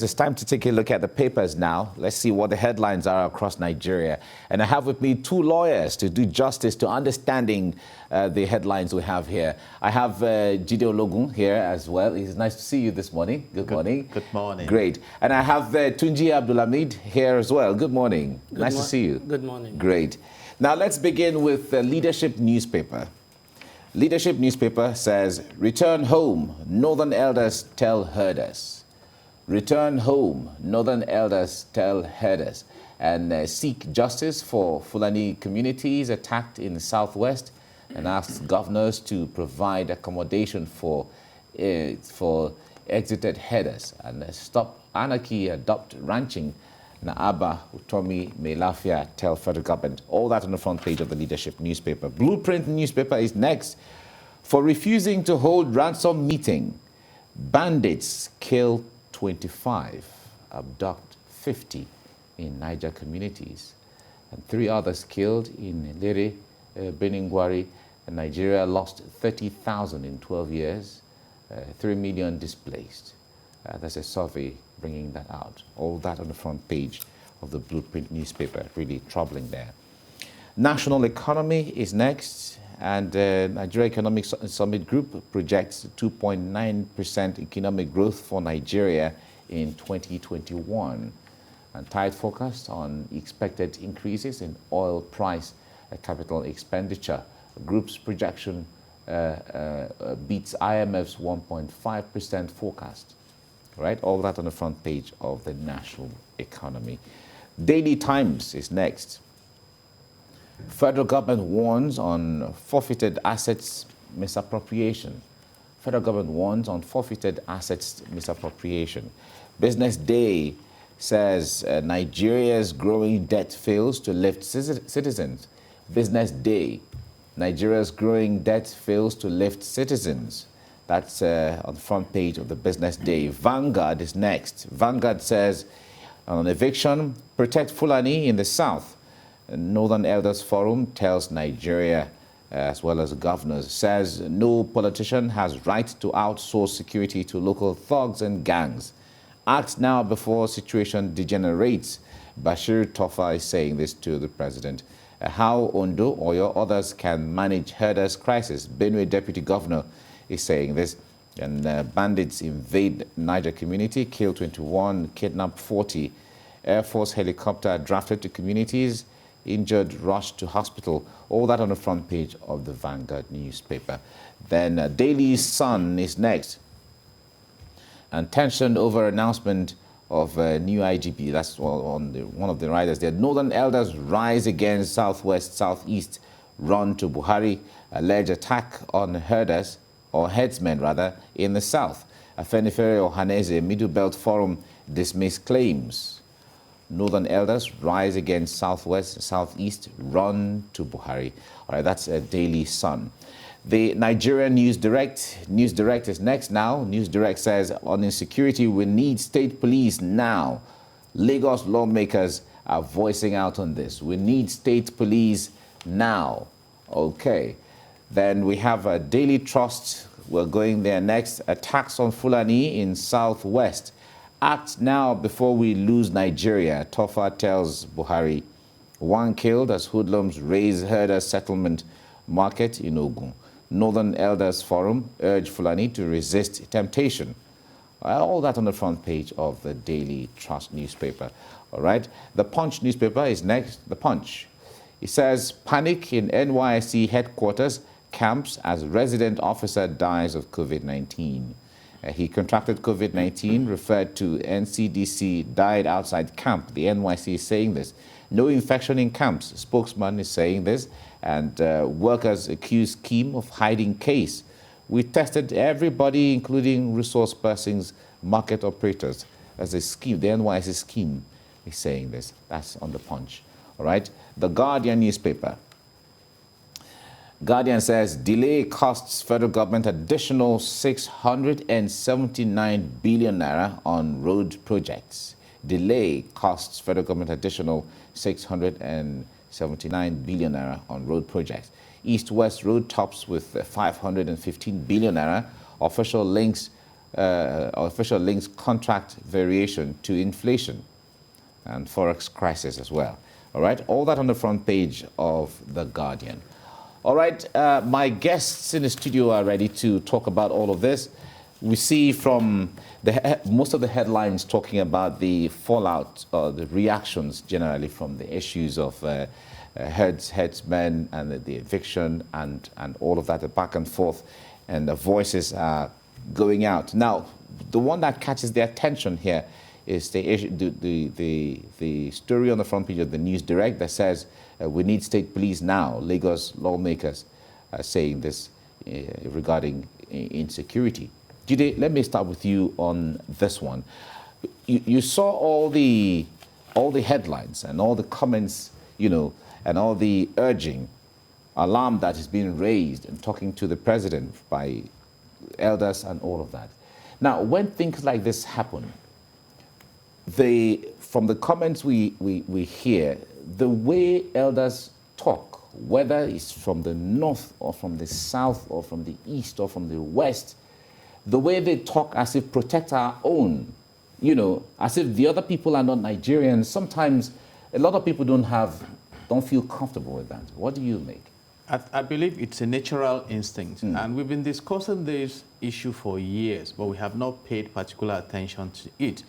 It's time to take a look at the papers now. Let's see what the headlines are across Nigeria. And I have with me two lawyers to do justice to understanding the headlines we have here. I have Jide Ologun here as well. It's nice to see you this morning. Good morning. Good morning. Great. And I have Tunji Abdulhamid here as well. Good morning. Nice to see you. Good morning. Great. Now let's begin with the Leadership newspaper. Leadership newspaper says, "Return home, Northern elders tell herders." Return home, Northern elders tell herders, and seek justice for Fulani communities attacked in the southwest, and ask governors to provide accommodation for exited herders, and stop anarchy, adopt ranching. Naaba, Utomi, Melafia tell federal government. All that on the front page of the Leadership newspaper. Blueprint newspaper is next. For refusing to hold ransom meeting, bandits kill 25, abduct 50 in Niger communities, and 3 others killed in Lere, Beningwari. Nigeria lost 30,000 in 12 years, 3 million displaced. There's a survey bringing that out. All that on the front page of the Blueprint newspaper. Really troubling there. National economy is next, and Nigeria Economic Summit Group projects 2.9% economic growth for Nigeria in 2021, and tight focus on expected increases in oil price, capital expenditure. Group's projection beats IMF's 1.5% forecast. Right, all that on the front page of the national economy. Daily Times is next. Federal government warns on forfeited assets misappropriation. Federal government warns on forfeited assets misappropriation. Business Day says Nigeria's growing debt fails to lift citizens. Business Day, Nigeria's growing debt fails to lift citizens. That's on the front page of the Business Day. Vanguard is next. Vanguard says on eviction, protect Fulani in the south. Northern Elders Forum tells Nigeria, as well as governors, says no politician has right to outsource security to local thugs and gangs. Act now before situation degenerates. Bashir Tofa is saying this to the president. How Ondo or your others can manage herders' crisis. Benue Deputy Governor is saying this. And bandits invade Niger community, kill 21, kidnap 40. Air Force helicopter drafted to communities, injured rushed to hospital. All that on the front page of the Vanguard newspaper. Then Daily Sun is next. And tension over announcement of new IGP. That's on one of the riders there. Northern elders rise against southwest, southeast, run to Buhari. Alleged attack on herders, or headsmen rather, in the south. Afenifere Ohaneze, Middle Belt Forum dismiss claims. Northern elders rise against southwest, southeast, run to Buhari. All right, that's a Daily Sun. The Nigerian News Direct is next now. News Direct says on insecurity, we need state police now. Lagos lawmakers are voicing out on this. We need state police now. Okay. Then we have a Daily Trust. We're going there next. Attacks on Fulani in southwest. Act now before we lose Nigeria. Tofa tells Buhari. 1 killed as hoodlums raise herder settlement market in Ogun. Northern Elders Forum urge Fulani to resist temptation. All that on the front page of the Daily Trust newspaper. All right. The Punch newspaper is next. The Punch. It says panic in NYSC headquarters camps as resident officer dies of COVID-19. He contracted COVID-19, referred to NCDC, died outside camp. The NYC is saying this. No infection in camps. Spokesman is saying this. And workers accuse scheme of hiding case. We tested everybody, including resource persons, market operators. As a scheme, the NYC scheme is saying this. That's on the Punch. All right. The Guardian newspaper. Guardian says delay costs federal government additional 679 billion naira on road projects. Delay costs federal government additional 679 billion naira on road projects. East-West road tops with 515 billion naira. Official links official links contract variation to inflation and forex crisis as well. All right, all that on the front page of The Guardian. All right, my guests in the studio are ready to talk about all of this. We see from most of the headlines talking about the fallout, the reactions generally from the issues of headsmen and the eviction and all of that, the back and forth, and the voices are going out. Now, the one that catches the attention here is the story on the front page of the News Direct that says we need state police now. Lagos lawmakers are saying this regarding insecurity. Jide, let me start with you on this one. You saw all the headlines and all the comments, you know, and all the urging alarm that is being raised and talking to the president by elders and all of that. Now, when things like this happen, from the comments we hear, the way elders talk, whether it's from the north or from the south or from the east or from the west, the way they talk as if protect our own, you know, as if the other people are not Nigerians. Sometimes a lot of people don't feel comfortable with that. What do you make? I believe it's a natural instinct. And we've been discussing this issue for years, but we have not paid particular attention to it,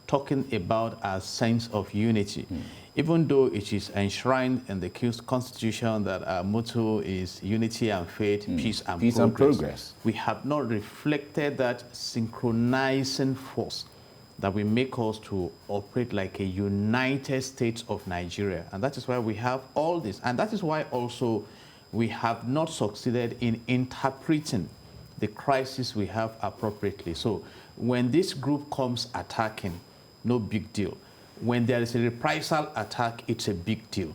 talking about our sense of unity. Even though it is enshrined in the Constitution that our motto is unity and faith, peace and progress. We have not reflected that synchronizing force that will make us to operate like a United States of Nigeria. And that is why we have all this. And that is why also we have not succeeded in interpreting the crisis we have appropriately. So when this group comes attacking, no big deal. When there is a reprisal attack, it's a big deal.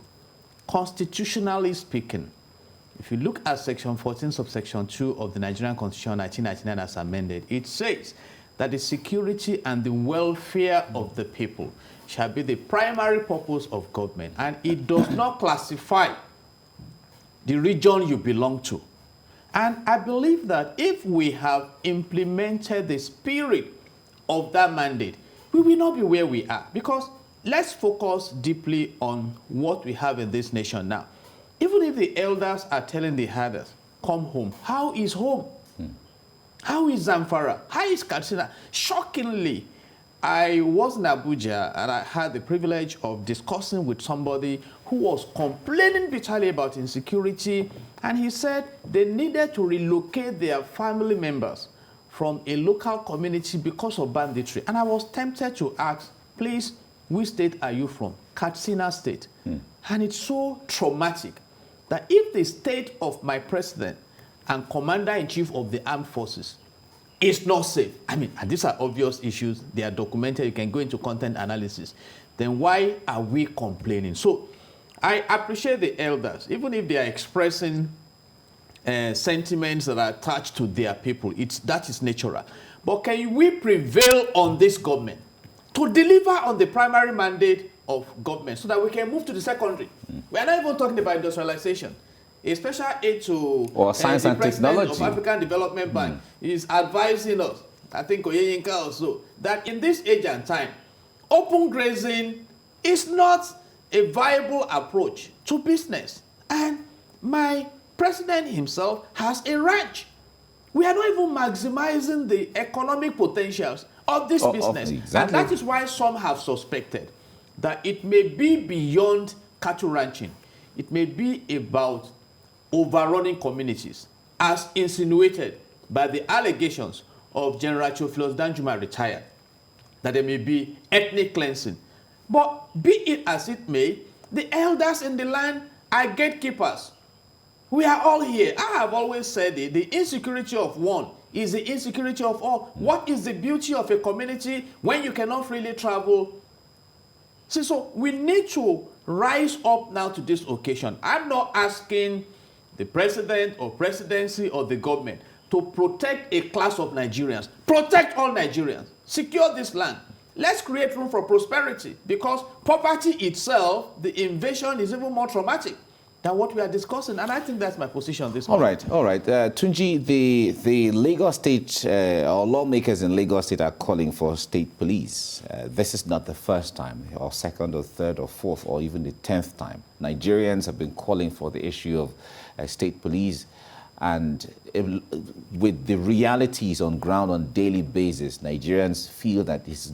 Constitutionally speaking, if you look at Section 14, subsection 2 of the Nigerian Constitution 1999 as amended, it says that the security and the welfare of the people shall be the primary purpose of government, and it does not classify the region you belong to. And I believe that if we have implemented the spirit of that mandate, we will not be where we are. Because let's focus deeply on what we have in this nation now. Even if the elders are telling the herders, come home, how is home? How is Zamfara? How is Katsina? Shockingly, I was in Abuja and I had the privilege of discussing with somebody who was complaining bitterly about insecurity, and he said they needed to relocate their family members from a local community because of banditry. And I was tempted to ask, please, which state are you from? Katsina State. And it's so traumatic that if the state of my president and commander-in-chief of the armed forces is not safe, I mean, and these are obvious issues, they are documented, you can go into content analysis, then why are we complaining? So I appreciate the elders, even if they are expressing sentiments that are attached to their people. That is natural. But can we prevail on this government to deliver on the primary mandate of government so that we can move to the secondary? We are not even talking about industrialization. A special aid to or science and technology of African Development Bank is advising us, I think Oyeyinka also, that in this age and time, open grazing is not a viable approach to business. And my president himself has a ranch. We are not even maximizing the economic potentials of this business. Exactly. And that is why some have suspected that it may be beyond cattle ranching. It may be about overrunning communities, as insinuated by the allegations of General Theophilus Danjuma retired, that there may be ethnic cleansing. But be it as it may, the elders in the land are gatekeepers. We are all here. I have always said it, the insecurity of one is the insecurity of all. What is the beauty of a community when you cannot freely travel? See, so we need to rise up now to this occasion. I'm not asking the president or presidency or the government to protect a class of Nigerians. Protect all Nigerians. Secure this land. Let's create room for prosperity, because poverty itself, the invasion, is even more traumatic. than what we are discussing. And I think that's my position on this All point. right, all right. Tunji, the Lagos State, or lawmakers in Lagos State are calling for state police. This is not the first time, or second, or third, or fourth, or even the 10th time. Nigerians have been calling for the issue of state police. And with the realities on ground on daily basis, Nigerians feel that it's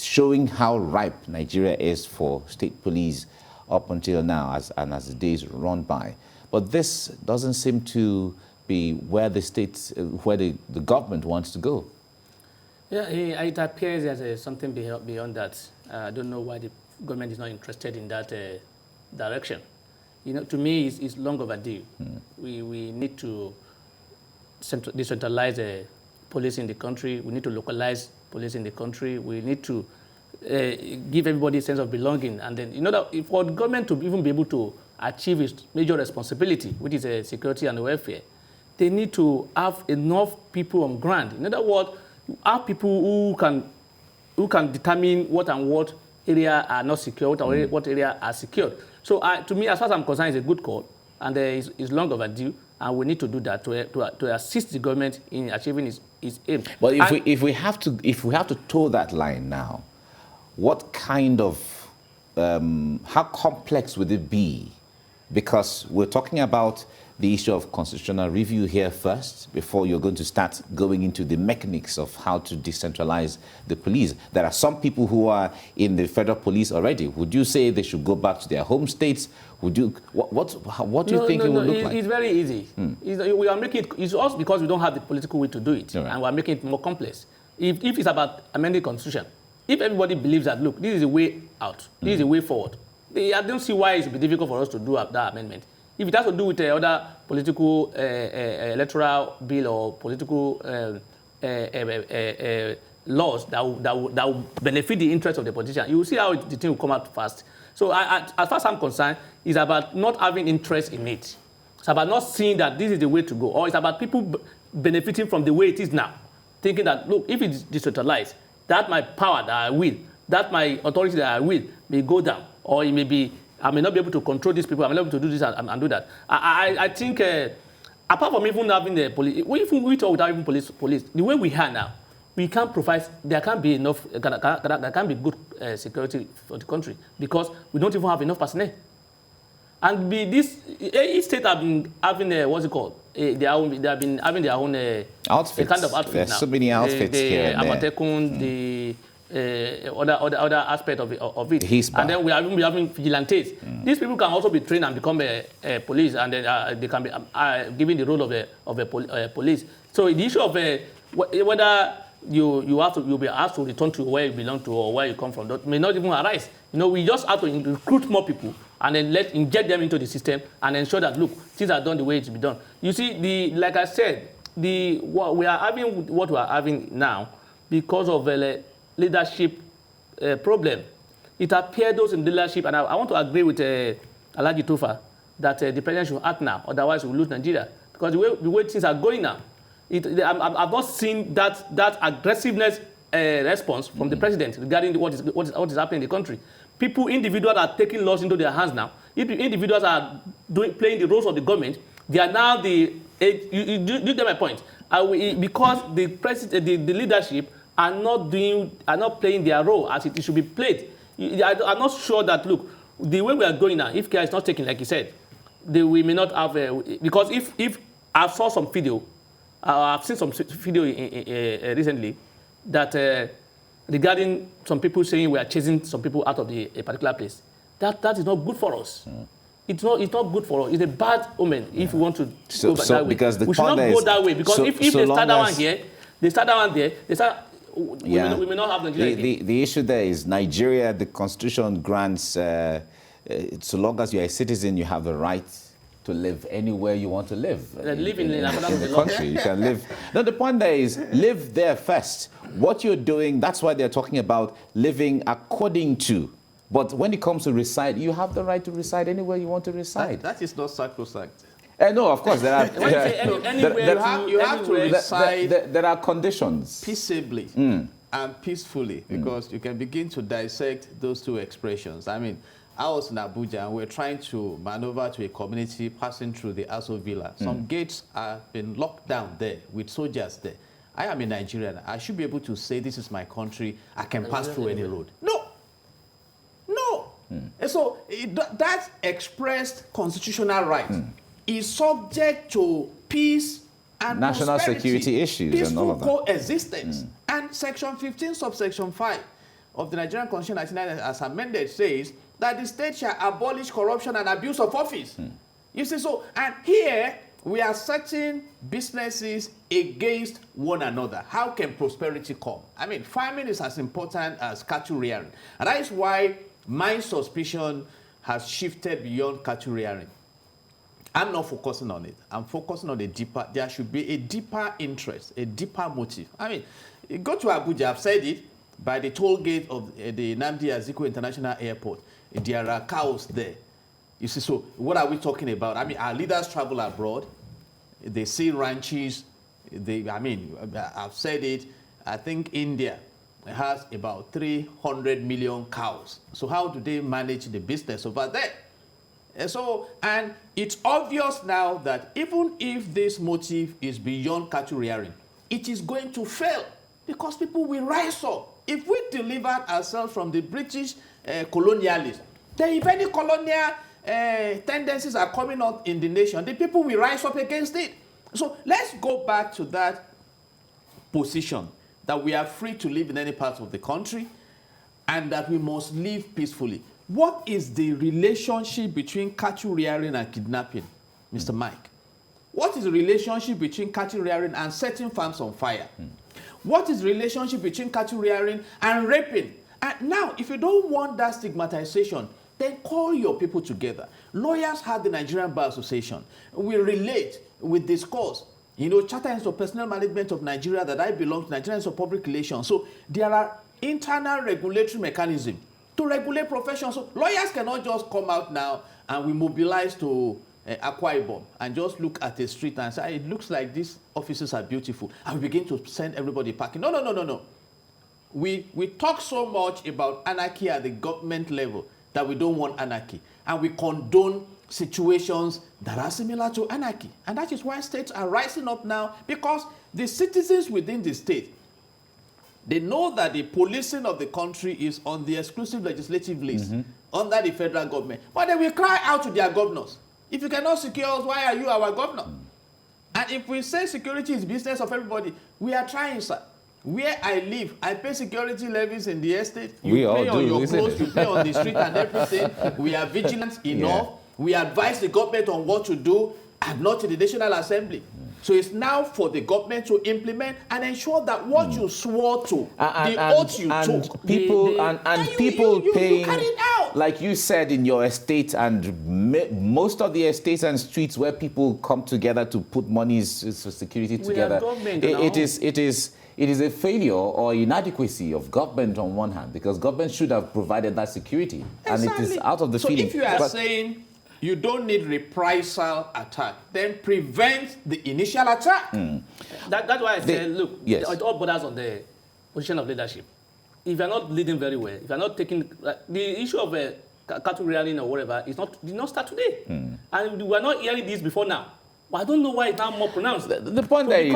showing how ripe Nigeria is for state police up until now, as the days run by. But this doesn't seem to be where the government wants to go. Yeah, it appears there's something beyond that. I don't know why the government is not interested in that direction. You know, to me, it's long overdue. We need to decentralize police in the country. We need to localize police in the country. We need to give everybody a sense of belonging. And then, that for the government to even be able to achieve its major responsibility, which is security and welfare, they need to have enough people on ground. In other words, have people who can determine what area are not secure, what area are secured. So to me, as far as I'm concerned, it's a good call, and it's long overdue, and we need to do that to assist the government in achieving its aim. But if we have to toe that line now, what kind of how complex would it be? Because we're talking about the issue of constitutional review here first, before you're going to start going into the mechanics of how to decentralize the police. There are some people who are in the federal police already. Would you say they should go back to their home states? Would you? What do you think it would look like? It's very easy. We are making it. It's also because we don't have the political will to do it, and we are making it more complex. If it's about amending the constitution, if everybody believes that, look, this is a way out, this is a way forward, I don't see why it should be difficult for us to do that amendment. If it has to do with other political electoral bill or political laws that will benefit the interest of the politician, you will see how the thing will come out fast. So as far as I'm concerned, it's about not having interest in it. It's about not seeing that this is the way to go. Or it's about people benefiting from the way it is now, thinking that, look, if it's decentralized, that my power that I will, that my authority that I will may go down, or it may be, I may not be able to control these people, I may not be able to do this and do that. I think, apart from even having the police, even we talk without even police, the way we are now, we can't provide, there can't be enough, there can't be good security for the country, because we don't even have enough personnel. And each state have been having, what's it called? They have been having their own outfits. Kind of outfit. There's now. so many outfits here and there. Amatekun, the other aspect of it. And then we are having vigilantes. These people can also be trained and become a police, and then they can be given the role of a police. So the issue of whether you'll be asked to return to where you belong to or where you come from, that may not even arise. We just have to recruit more people and then inject them into the system and ensure that, look, things are done the way it should be done. You see, like I said, what we are having now because of leadership problem. It appears those in leadership, and I want to agree with Alhaji Tufa that the president should act now, otherwise we will lose Nigeria. Because the way things are going now, I've not seen that aggressiveness response from the president regarding what is happening in the country. Individuals are taking laws into their hands now. If individuals are playing the roles of the government, they are now you get my point. Because the president, the leadership are not playing their role as it should be played. I'm not sure that, look, the way we are going now, if care is not taken, like you said, we may not have because if I saw some video, I've seen some video recently that regarding some people saying we are chasing some people out of a particular place. That is not good for us. It's not good for us. It's a bad omen if we want to go that way. Because we should not go that way, because if they start that one here, they start that one there, we may not have Nigeria. The issue there is Nigeria, the constitution grants, so long as you're a citizen, you have the right to live anywhere you want to live. Live in the country. You can live. No, the point there is live there first. What you're doing, that's why they're talking about living according to. But when it comes to reside, you have the right to reside anywhere you want to reside. That is not sacrosanct. No, of course, there are. You have to reside. There are conditions. Peaceably and peacefully, because you can begin to dissect those two expressions. I mean, I was in Abuja and we're trying to maneuver to a community passing through the Aso Villa. Some gates have been locked down there with soldiers there. I am a Nigerian. I should be able to say this is my country. I can pass through any road. No. And so that expressed constitutional right is subject to peace and national security issues and all of that. Coexistence. And Section 15, subsection 5 of the Nigerian Constitution 1999, as amended, says that the state shall abolish corruption and abuse of office. You see, so, and here we are setting businesses against one another. How can prosperity come? I mean, farming is as important as cattle rearing. And that is why my suspicion has shifted beyond cattle rearing. I'm not focusing on it. I'm focusing on there should be a deeper interest, a deeper motive. I mean, you go to Abuja, I've said it, by the toll gate of the Nnamdi Azikiwe International Airport, there are cows there. You see, so what are we talking about? I mean, our leaders travel abroad. They see ranches. I've said it. I think India has about 300 million cows. So how do they manage the business over there? And it's obvious now that even if this motive is beyond cattle rearing, it is going to fail because people will rise up. If we delivered ourselves from the British colonialists, then if any colonial tendencies are coming up in the nation, the people will rise up against it. So let's go back to that position that we are free to live in any part of the country and that we must live peacefully. What is the relationship between cattle rearing and kidnapping, Mr. Mike? What is the relationship between cattle rearing and setting farms on fire? What is the relationship between cattle rearing and raping? And now, if you don't want that stigmatization, then call your people together. Lawyers have the Nigerian Bar Association. We relate, we discuss. You know, Charter Institute of Personnel Management of Nigeria that I belong to, Nigerian Institute of Public Relations. So there are internal regulatory mechanisms to regulate professions. So lawyers cannot just come out now and we mobilize to Akwa Ibom and just look at the street and say, it looks like these offices are beautiful. And we begin to send everybody packing. No. We talk so much about anarchy at the government level that we don't want anarchy. And we condone situations that are similar to anarchy. And that is why states are rising up now, because the citizens within the state, they know that the policing of the country is on the exclusive legislative list under the federal government. But they will cry out to their governors. If you cannot secure us, why are you our governor? And if we say security is business of everybody, we are trying, sir. Where I live, I pay security levies in the estate. You pay on your clothes, you pay on the street and everything. We are vigilant enough. We advise the government on what to do, and not to the National Assembly. So it's now for the government to implement and ensure that what you swore to, the oath you took, people paying, carry it out. Like you said, in your estate and most of the estates and streets where people come together to put monies for security together, it is a failure or inadequacy of government on one hand, because government should have provided that security, and it is out of the feeling. So if you are saying you don't need reprisal attack, then prevent the initial attack. That's why I said, look, it all borders on the position of leadership. If you're not leading very well, if you're not taking the issue of cattle rearing or whatever, did not start today, and we're not hearing this before now. But I don't know why it's now more pronounced. The point there is,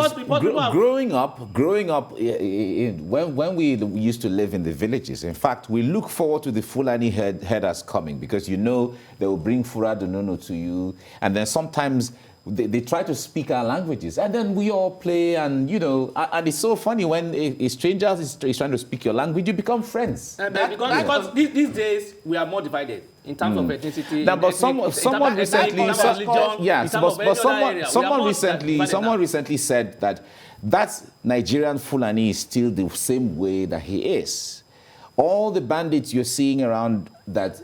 growing up, when we used to live in the villages, in fact, we look forward to the Fulani herders coming, because you know they will bring Fura Donono to you, and then sometimes they try to speak our languages, and then we all play, and you know, and it's so funny when a stranger is trying to speak your language, you become friends. Because these days we are more divided in terms of ethnicity. But someone recently said that Nigerian Fulani is still the same way that he is. All the bandits you're seeing around, that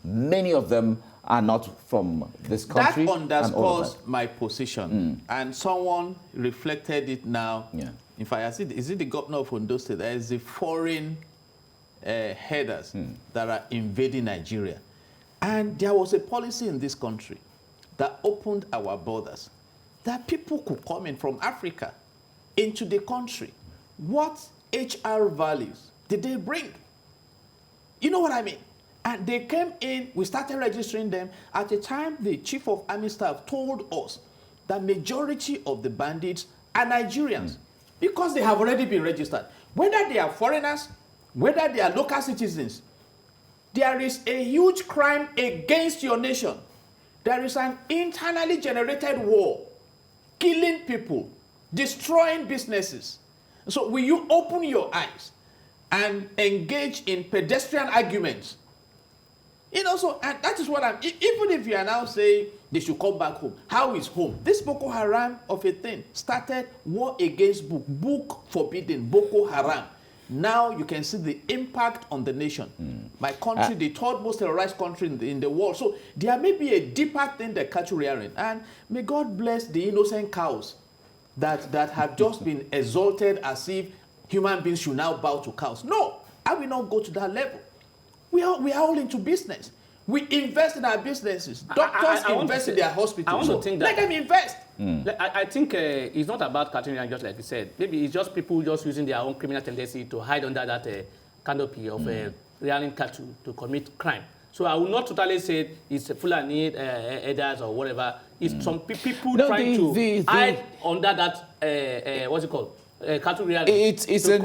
many of them are not from this country. That underscores my position. And someone reflected it now. In fact, is it the governor of Ondo State? There is the foreign headers that are invading Nigeria. And there was a policy in this country that opened our borders, that people could come in from Africa into the country. What HR values did they bring? You know what I mean? And they came in, we started registering them. At the time, the Chief of Army Staff told us that majority of the bandits are Nigerians because they have already been registered. Whether they are foreigners, whether they are local citizens, there is a huge crime against your nation. There is an internally generated war, killing people, destroying businesses. So will you open your eyes and engage in pedestrian arguments? You know, so and that is what I'm, even if you are now saying they should come back home, how is home? This Boko Haram of a thing started war against book forbidden, Boko Haram. Now you can see the impact on the nation. My country, the third most terrorized country in the world. So there may be a deeper thing that cattle rearing. And may God bless the innocent cows that have just been exalted as if human beings should now bow to cows. No, I will not go to that level. We are all into business. We invest in our businesses. Doctors invest in their hospitals. I want to think that, let them invest. I think it's not about cattle, just like you said. Maybe it's just people just using their own criminal tendency to hide under that canopy of rearing cattle to commit crime. So I will not totally say it's Fulani elders or whatever. It's some people trying to hide under that, what's it called? Cattle rearing. It's a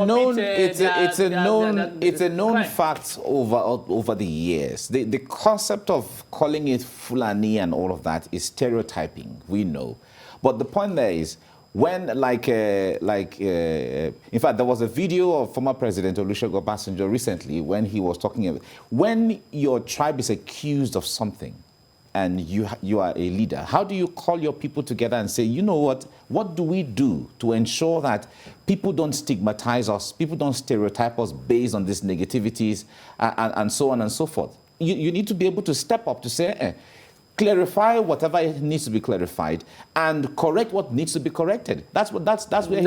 known fact over the years. The concept of calling it Fulani and all of that is stereotyping. We know, but the point there is when in fact there was a video of former President Olusegun Obasanjo recently when he was talking about when your tribe is accused of something and you are a leader, how do you call your people together and say, you know what do we do to ensure that people don't stigmatize us, people don't stereotype us based on these negativities and so on and so forth? You need to be able to step up to say, clarify whatever needs to be clarified and correct what needs to be corrected. That's where he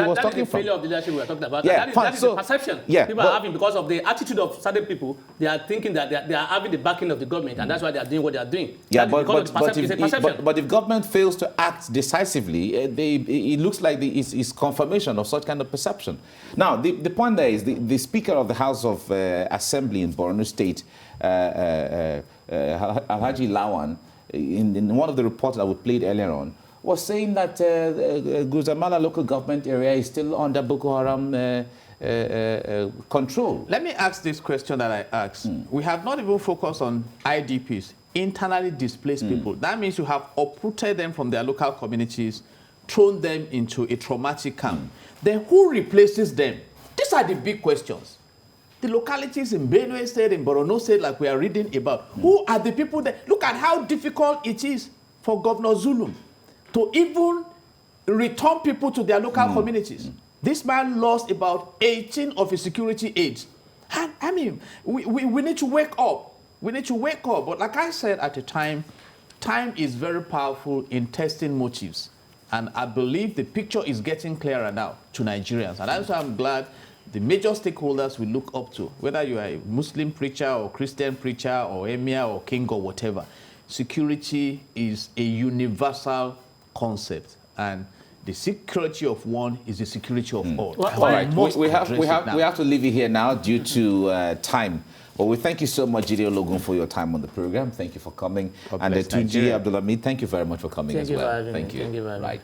was talking from. That is the failure of leadership we are talking about. Yeah, that is the perception people are having because of the attitude of certain people. They are thinking that they are having the backing of the government, and that's why they are doing what they are doing. Yeah, but if government fails to act decisively, it looks like it's confirmation of such kind of perception. Now, the point there is the Speaker of the House of Assembly in Borno State, Alhaji Lawan, in one of the reports that we played earlier on, was saying that Guzamala local government area is still under Boko Haram control. Let me ask this question that I asked. We have not even focused on IDPs, internally displaced people. That means you have uprooted them from their local communities, thrown them into a traumatic camp. Then who replaces them? These are the big questions. The localities in Benue State, in Borno State, like we are reading about, who are the people that... Look at how difficult it is for Governor Zulum to even return people to their local communities. This man lost about 18 of his security aides. And, I mean, we need to wake up. We need to wake up. But like I said at the time is very powerful in testing motives. And I believe the picture is getting clearer now to Nigerians. And that's why I'm glad the major stakeholders we look up to, whether you are a Muslim preacher or Christian preacher or emir or king or whatever, security is a universal concept, and the security of one is the security of all. All right, we have to leave it here now due to time. But we thank you so much, Jide Ologun, for your time on the program. Thank you for coming. And Tunji Abdulhamid, thank you very much for coming as well. Thank you. Right.